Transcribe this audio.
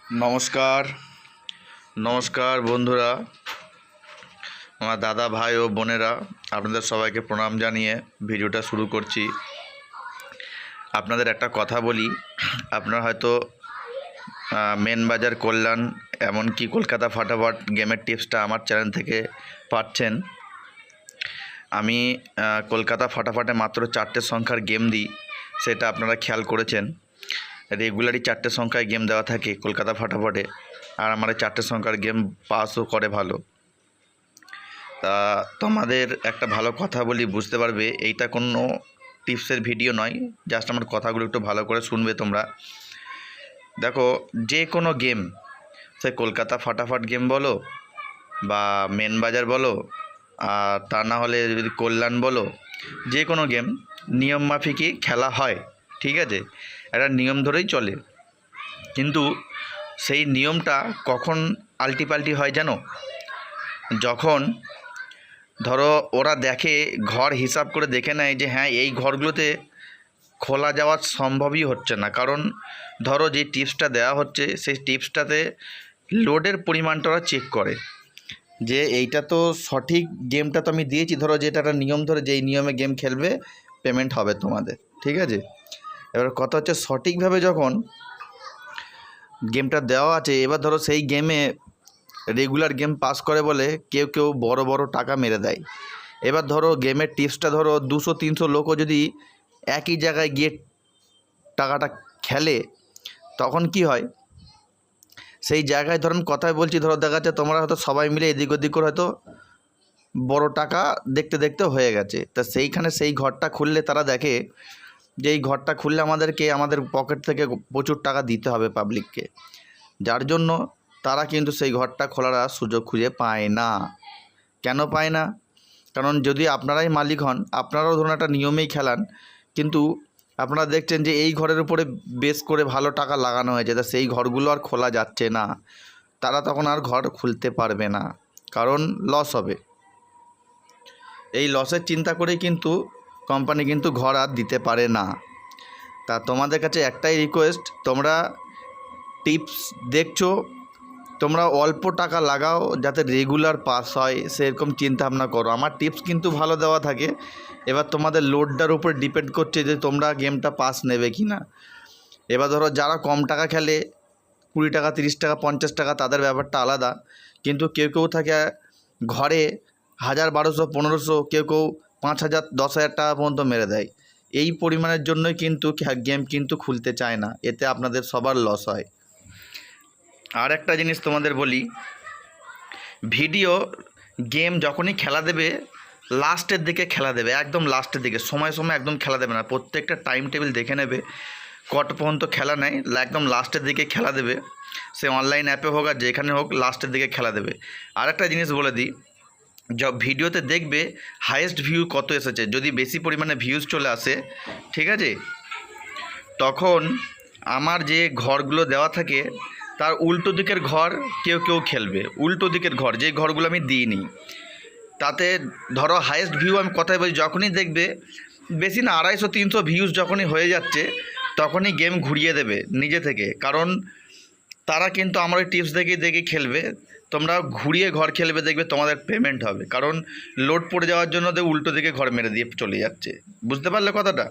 নমস্কার নমস্কার বন্ধুরা, আমার দাদা ভাই ও বোনেরা, আপনাদের সবাইকে প্রণাম জানিয়ে ভিডিওটা শুরু করছি। আপনাদের একটা কথা বলি, আপনারা হয়তো মেন বাজার কল্যাণ এমনকি কলকাতা ফাটাফাট গেমের টিপসটা আমার চ্যানেল থেকে পাচ্ছেন। আমি কলকাতা ফাটাফাটে মাত্র 4টে সংখ্যার গেম দিই, সেটা আপনারা খেয়াল করেছেন। রেগুলারই 4টে সংখ্যায় গেম দেওয়া থাকে কলকাতা ফাটাফাটে, আর আমার 4টে সংখ্যার গেম পাসও করে ভালো। তা তোমাদের একটা ভালো কথা বলি, বুঝতে পারবে এইটা কোনো টিপসের ভিডিও নয়, জাস্ট আমার কথাগুলো একটু ভালো করে শুনবে তোমরা। দেখো, যে কোনো গেম, সে কলকাতা ফাটাফাট গেম বলো বা মেন বাজার বলো, আর তা না হলে যদি কল্যাণ বলো, যে কোনো গেম নিয়ম মাফিকই খেলা হয়, ঠিক আছে? একটা নিয়ম ধরেই চলে, কিন্তু সেই নিয়মটা কখন আলটিপাল্টি হয় জানো? যখন ধরো ওরা দেখে, ঘর হিসাব করে দেখে নেয় যে হ্যাঁ, এই ঘরগুলোতে খোলা যাওয়া সম্ভবই হচ্ছে না, কারণ ধরো যে টিপসটা দেওয়া হচ্ছে সেই টিপসটাতে লোডের পরিমাণটা ওরা চেক করে যে এইটা তো সঠিক গেমটা তো আমি দিয়েছি, ধরো যেটা একটা নিয়ম ধরে যে এই নিয়মে গেম খেলবে পেমেন্ট হবে তোমাদের, ঠিক আছে? এবার কথা হচ্ছে, সঠিকভাবে যখন গেমটা দেওয়া আছে, এবার ধরো সেই গেমে রেগুলার গেম পাস করে বলে কেউ কেউ বড় বড় টাকা মেরে দেয়। এবার ধরো গেমের টিপসটা ধরো 200-300 লোকও যদি একই জায়গায় গিয়ে টাকাটা খেলে, তখন কি হয়, সেই জায়গায় ধরুন কথায় বলছি, ধরো দেখা যাচ্ছে তোমরা হয়তো সবাই মিলে এদিক ওদিক করে হয়তো বড় টাকা দেখতে দেখতে হয়ে গেছে। তা সেইখানে সেই ঘরটা খুললে তারা দেখে যে এই ঘরটা খুললে আমাদের পকেট থেকে প্রচুর টাকা দিতে হবে পাবলিককে, যার জন্য তারা কিন্তু সেই ঘরটা খোলার সুযোগ খুঁজে পায় না। কেন পায় না? কারণ যদি আপনারাই মালিক হন, আপনারাও ধরুন একটা নিয়মেই খেলান, কিন্তু আপনারা দেখছেন যে এই ঘরের উপরে বেশ করে ভালো টাকা লাগানো হয়েছে, তা সেই ঘরগুলো আর খোলা যাচ্ছে না, তারা তখন আর ঘর খুলতে পারবে না, কারণ লস হবে। এই লসের চিন্তা করেই কিন্তু কোম্পানি কিন্তু ঘর আর দিতে পারে না। তা তোমাদের কাছে একটাই রিকোয়েস্ট, তোমরা টিপস দেখছো, তোমরা অল্প টাকা লাগাও যাতে রেগুলার পাস হয়, সেরকম চিন্তাভাবনা করো। আমার টিপস কিন্তু ভালো দেওয়া থাকে, এবার তোমাদের লোডটার উপর ডিপেন্ড করছে যে তোমরা গেমটা পাস নেবে কি না। এবার ধরো যারা কম টাকা খেলে, 20 টাকা 30 টাকা 50 টাকা, তাদের ব্যাপারটা আলাদা, কিন্তু কেউ কেউ থাকে ঘরে 1000 1200 1500, কেউ কেউ 5000 10,000 টাকা পর্যন্ত মেরে দেয়। এই পরিমাণের জন্যই কিন্তু গেম কিন্তু খুলতে চায় না, এতে আপনাদের সবার লস হয়। আর একটা জিনিস তোমাদের বলি, ভিডিও গেম যখনই খেলা দেবে লাস্টের দিকে খেলা দেবে, একদম লাস্টের দিকে, সময় সময় একদম খেলা দেবে না, প্রত্যেকটা টাইম টেবিল দেখে নেবে কত পর্যন্ত খেলা নেয়, একদম লাস্টের দিকে খেলা দেবে। সে অনলাইন অ্যাপে হোক আর যেখানে হোক, লাস্টের দিকে খেলা দেবে। আর একটা জিনিস বলে দিই, ভিডিওতে দেখবে হাইয়েস্ট ভিউ কত এসেছে, যদি বেশি পরিমাণে ভিউজ চলে আসে, ঠিক আছে, তখন আমার যে ঘরগুলো দেওয়া থাকে তার উল্টো দিকের ঘর কেউ কেউ খেলবে, উল্টো দিকের ঘর যে ঘরগুলো আমি দিইনি, তাতে ধরো হাইয়েস্ট ভিউ, আমি কথাই বলি, যখনই দেখবে বেশি না 250-300 ভিউজ যখনই হয়ে যাচ্ছে, তখনই গেম ঘুরিয়ে দেবে নিজে থেকে, কারণ তারা কিন্তু আমার ওই টিপস দেখে দেখে খেলবে। তোমরা ঘুরিয়ে ঘর খেলবে, দেখবে তোমাদের পেমেন্ট হবে, কারণ লোড পড়ে যাওয়ার জন্য উল্টো দিকে ঘর মেরে দিয়ে চলে যাচ্ছে। বুঝতে পারলে কথাটা?